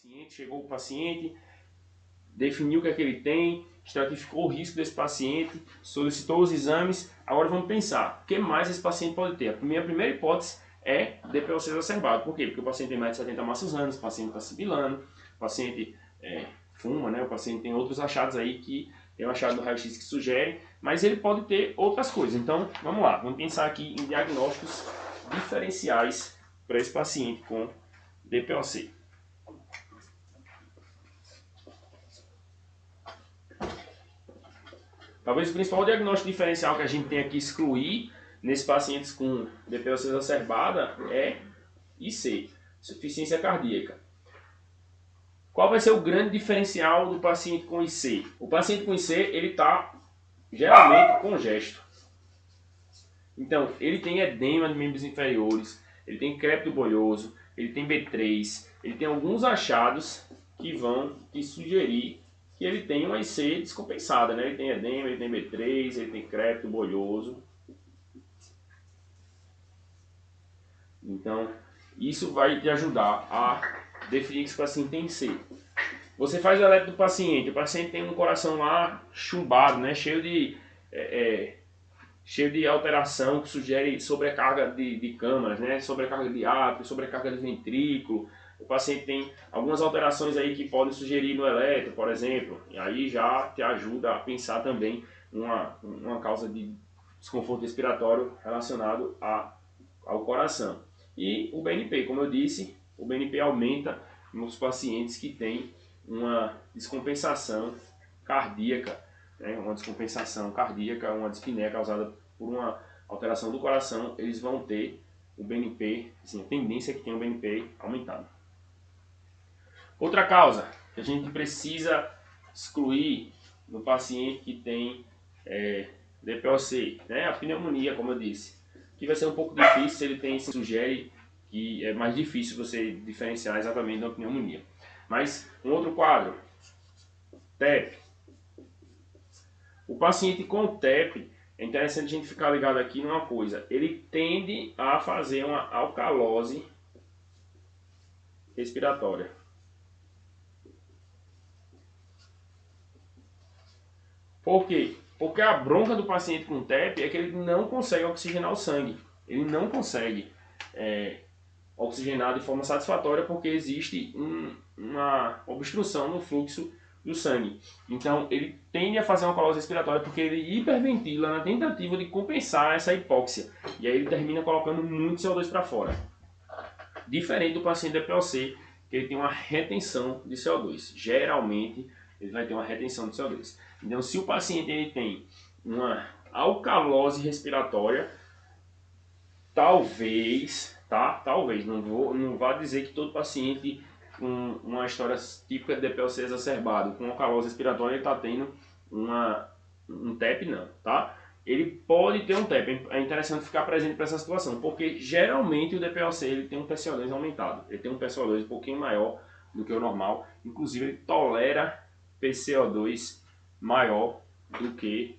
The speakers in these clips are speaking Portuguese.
paciente, chegou o paciente, definiu o que é que ele tem, estratificou o risco desse paciente, solicitou os exames. Agora vamos pensar, o que mais esse paciente pode ter? A primeira hipótese é DPOC exacerbado. Por quê? Porque o paciente tem mais de 70 maços anos, o paciente está sibilando, o paciente fuma, né? O paciente tem outros achados aí que tem um achado do raio-x que sugere, mas ele pode ter outras coisas. Então, vamos lá, vamos pensar aqui em diagnósticos diferenciais para esse paciente com DPOC. Talvez o principal diagnóstico diferencial que a gente tenha que excluir nesses pacientes com DPOC exacerbada é IC, insuficiência cardíaca. Qual vai ser o grande diferencial do paciente com IC? O paciente com IC, ele está geralmente congesto. Então, ele tem edema de membros inferiores, ele tem crépito bolhoso, ele tem B3, ele tem alguns achados que vão sugerir que ele tem uma IC descompensada, né? Ele tem edema, ele tem B3, ele tem crépito bolhoso. Então, isso vai te ajudar a definir que esse paciente tem IC. Você faz o eletro do paciente, o paciente tem um coração lá chumbado, né? Cheio de alteração que sugere sobrecarga de câmaras, né? Sobrecarga de átrio, sobrecarga de ventrículo. O paciente tem algumas alterações aí que podem sugerir no eletro, por exemplo, e aí já te ajuda a pensar também uma causa de desconforto respiratório relacionado ao coração. E o BNP, como eu disse, o BNP aumenta nos pacientes que têm uma descompensação cardíaca, né? Uma descompensação cardíaca, uma dispneia causada por uma alteração do coração, eles vão ter o BNP, assim, a tendência é que tenha o BNP aumentado. Outra causa que a gente precisa excluir no paciente que tem DPOC, né? A pneumonia, como eu disse, que vai ser um pouco difícil se ele tem, se sugere que é mais difícil você diferenciar exatamente da pneumonia. Mas um outro quadro, TEP. O paciente com TEP, é interessante a gente ficar ligado aqui numa coisa, ele tende a fazer uma alcalose respiratória. Por quê? Porque a bronca do paciente com TEP é que ele não consegue oxigenar o sangue. Ele não consegue oxigenar de forma satisfatória porque existe uma obstrução no fluxo do sangue. Então ele tende a fazer uma alcalose respiratória porque ele hiperventila na tentativa de compensar essa hipóxia. E aí ele termina colocando muito CO2 para fora. Diferente do paciente DPOC, que ele tem uma retenção de CO2. Geralmente ele vai ter uma retenção de CO2. Então se o paciente ele tem uma alcalose respiratória, talvez, não vá dizer que todo paciente com uma história típica de DPOC exacerbado, com alcalose respiratória, ele está tendo um TEP, não, tá? Ele pode ter um TEP, é interessante ficar presente para essa situação, porque geralmente o DPOC ele tem um PCO2 aumentado, ele tem um PCO2 um pouquinho maior do que o normal, inclusive ele tolera PCO2 maior do que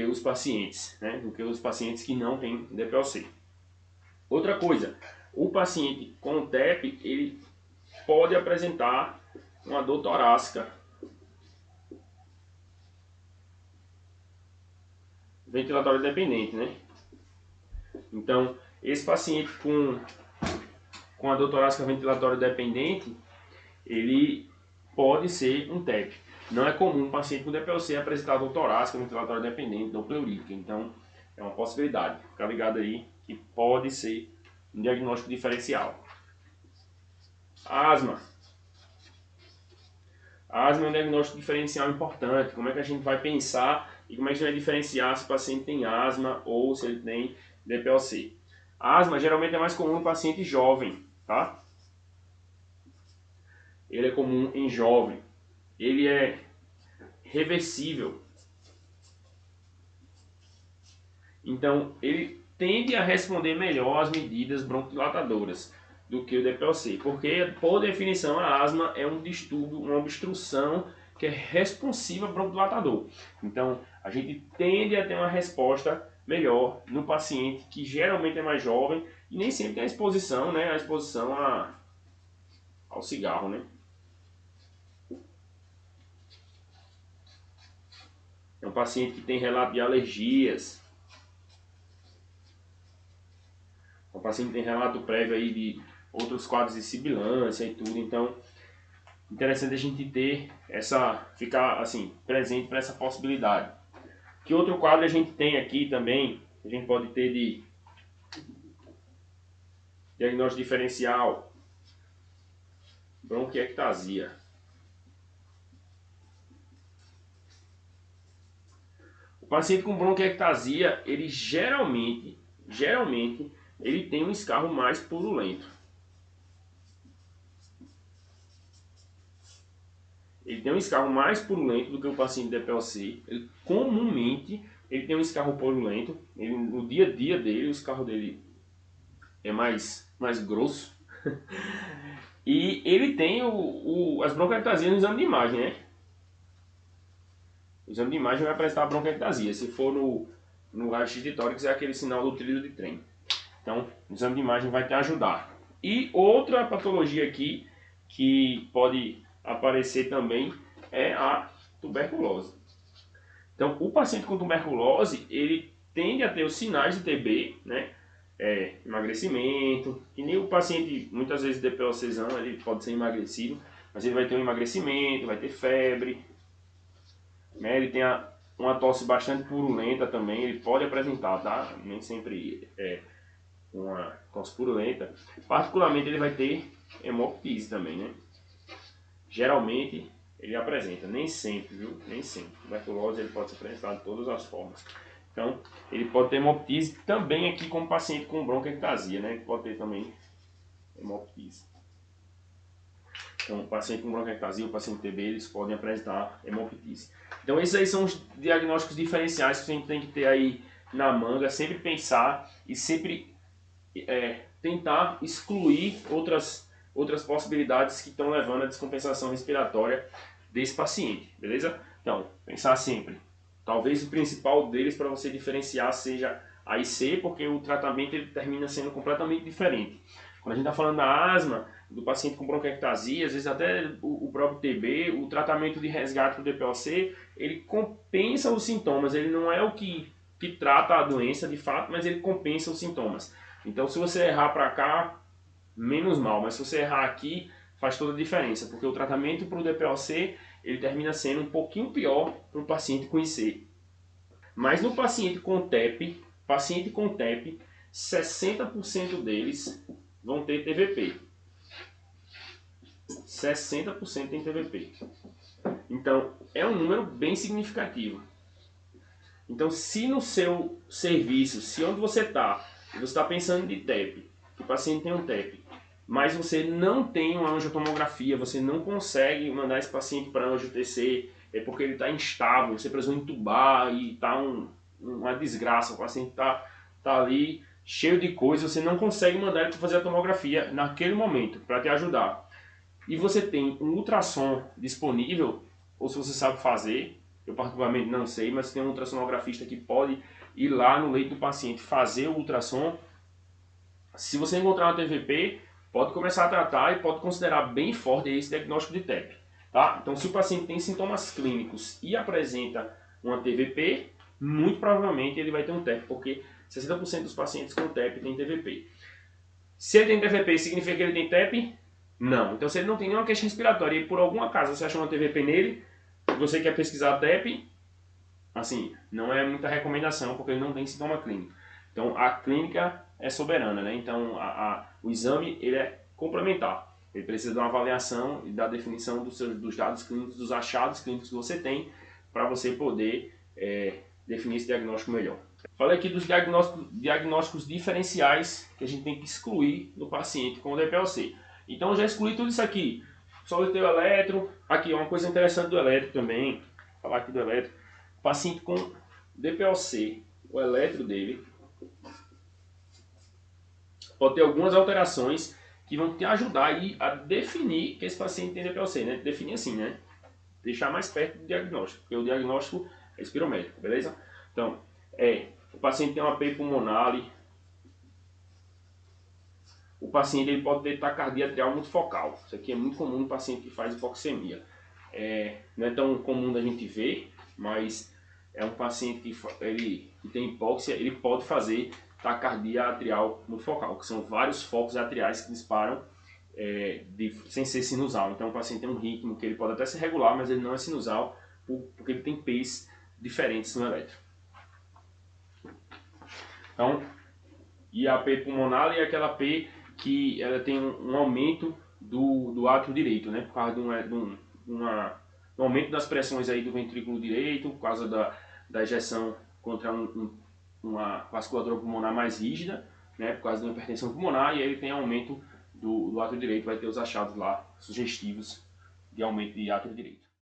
os pacientes, né? Do que os pacientes que não têm DPOC. Outra coisa, o paciente com TEP, ele pode apresentar uma dor torácica ventilatória dependente, né? Então, esse paciente com a dor torácica ventilatória dependente, ele pode ser um TEP. Não é comum um paciente com DPOC apresentar dor torácica ventilatória dependente, dor pleurítica. Então, é uma possibilidade. Fica ligado aí que pode ser um diagnóstico diferencial. Asma. Asma é um diagnóstico diferencial importante. Como é que a gente vai pensar e como é que a gente vai diferenciar se o paciente tem asma ou se ele tem DPOC? A asma geralmente é mais comum no paciente jovem, tá? Ele é comum em jovem. Ele é reversível. Então, ele tende a responder melhor às medidas broncodilatadoras do que o DPOC, porque, por definição, a asma é um distúrbio, uma obstrução que é responsiva ao broncodilatador. Então, a gente tende a ter uma resposta melhor no paciente que geralmente é mais jovem e nem sempre tem a exposição, né, a exposição ao cigarro, né? É um paciente que tem relato de alergias. É um paciente que tem relato prévio aí de outros quadros de sibilância e tudo. Então, interessante a gente ter ficar assim, presente para essa possibilidade. Que outro quadro a gente tem aqui também? A gente pode ter de diagnóstico diferencial, bronquiectasia. O paciente com bronquiectasia, ele geralmente, ele tem um escarro mais purulento. Ele tem um escarro mais purulento do que o paciente DPOC. Comumente, ele tem um escarro purulento. No dia a dia dele, o escarro dele é mais grosso. E ele tem as bronquiectasias no exame de imagem, né? O exame de imagem vai apresentar a bronquiectasia. Se for no raio-x de tórax, é aquele sinal do trilho de trem. Então, o exame de imagem vai te ajudar. E outra patologia aqui que pode aparecer também é a tuberculose. Então, o paciente com tuberculose, ele tende a ter os sinais de TB, né? Emagrecimento, e nem o paciente, muitas vezes DPOCzão, ele pode ser emagrecido, mas ele vai ter um emagrecimento, vai ter febre, né? Ele tem uma tosse bastante purulenta também, ele pode apresentar, tá? Nem sempre uma tosse purulenta. Particularmente ele vai ter hemoptise também, né? Geralmente ele apresenta, nem sempre, viu? Nem sempre. Tuberculose ele pode se apresentar de todas as formas. Então, ele pode ter hemoptise também aqui como paciente com bronquiectasia, né? Ele pode ter também hemoptise. Então, o paciente com bronquiectasia, o paciente TB, eles podem apresentar hemoptise. Então, esses aí são os diagnósticos diferenciais que a gente tem que ter aí na manga, sempre pensar e sempre tentar excluir outras possibilidades que estão levando à descompensação respiratória desse paciente, beleza? Então, pensar sempre. Talvez o principal deles para você diferenciar seja a IC, porque o tratamento ele termina sendo completamente diferente. Quando a gente está falando da asma, do paciente com bronquiectasia, às vezes até o próprio TB, o tratamento de resgate do DPOC, ele compensa os sintomas, ele não é o que trata a doença de fato, mas ele compensa os sintomas. Então, se você errar para cá, menos mal, mas se você errar aqui, faz toda a diferença, porque o tratamento para o DPOC, ele termina sendo um pouquinho pior para o paciente com IC. Mas no paciente com TEP, 60% deles vão ter TVP. 60% tem TVP. Então, é um número bem significativo. Então, se no seu serviço, se onde você está pensando de TEP, o paciente tem um TEP, mas você não tem uma angiotomografia, você não consegue mandar esse paciente para anjo TC, é porque ele está instável, você precisa entubar e está uma desgraça, o paciente está ali cheio de coisa, você não consegue mandar ele para fazer a tomografia naquele momento, para te ajudar. E você tem um ultrassom disponível, ou se você sabe fazer, eu particularmente não sei, mas tem um ultrassonografista que pode ir lá no leito do paciente fazer o ultrassom. Se você encontrar uma TVP, pode começar a tratar e pode considerar bem forte esse diagnóstico de TEP. Tá? Então, se o paciente tem sintomas clínicos e apresenta uma TVP, muito provavelmente ele vai ter um TEP, porque 60% dos pacientes com TEP têm TVP. Se ele tem TVP, significa que ele tem TEP? Não. Então, se ele não tem nenhuma queixa respiratória e por algum acaso você achou uma TVP nele, e você quer pesquisar TEP, assim, não é muita recomendação, porque ele não tem sintoma clínico. Então, a clínica é soberana, né? Então, o exame ele é complementar. Ele precisa de uma avaliação e da definição dos dados clínicos, dos achados clínicos que você tem, para você poder definir esse diagnóstico melhor. Falei aqui dos diagnósticos diferenciais que a gente tem que excluir no paciente com o DPOC. Então, eu já excluí tudo isso aqui. Soletei o eletro. Aqui, uma coisa interessante do eletro também. Vou falar aqui do eletro. O paciente com DPOC, o eletro dele pode ter algumas alterações que vão te ajudar aí a definir que esse paciente tem DPOC, né? Definir assim, né? Deixar mais perto do diagnóstico, porque o diagnóstico é espirométrico, beleza? Então, o paciente tem uma PEI pulmonar, o paciente ele pode ter taquicardia atrial multifocal. Isso aqui é muito comum no paciente que faz hipoxemia. Não é tão comum da gente ver, mas é um paciente que tem hipóxia, ele pode fazer taquicardia atrial multifocal, que são vários focos atriais que disparam sem ser sinusal. Então o paciente tem um ritmo que ele pode até ser regular, mas ele não é sinusal, porque ele tem P's diferentes no eletro. Então, e a P pulmonar é aquela P que ela tem um aumento do átrio direito, né? Por causa de um aumento das pressões aí do ventrículo direito, por causa da ejeção contra uma vasculatura pulmonar mais rígida, né? Por causa da hipertensão pulmonar, e aí ele tem aumento do átrio direito, vai ter os achados lá sugestivos de aumento de átrio direito.